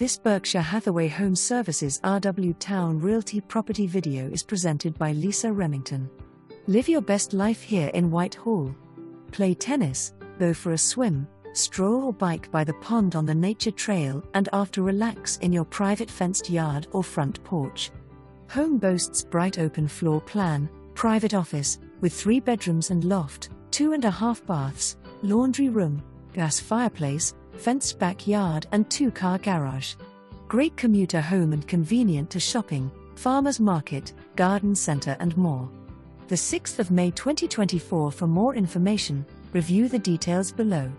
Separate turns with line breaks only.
This Berkshire Hathaway HomeServices RW Towne Realty property video is presented by Lisa.remington. Live your best life here in Whitehall. Play tennis, go for a swim, stroll or bike by the pond on the nature trail, and after relax in your private fenced yard or front porch. Home boasts bright open floor plan, private office, with 3 bedrooms and loft, 2.5 baths, laundry room, gas fireplace, fenced backyard and 2-car garage. Great commuter home and convenient to shopping, farmers market, garden center and more. The 6th of May 2024. For more information, review the details below.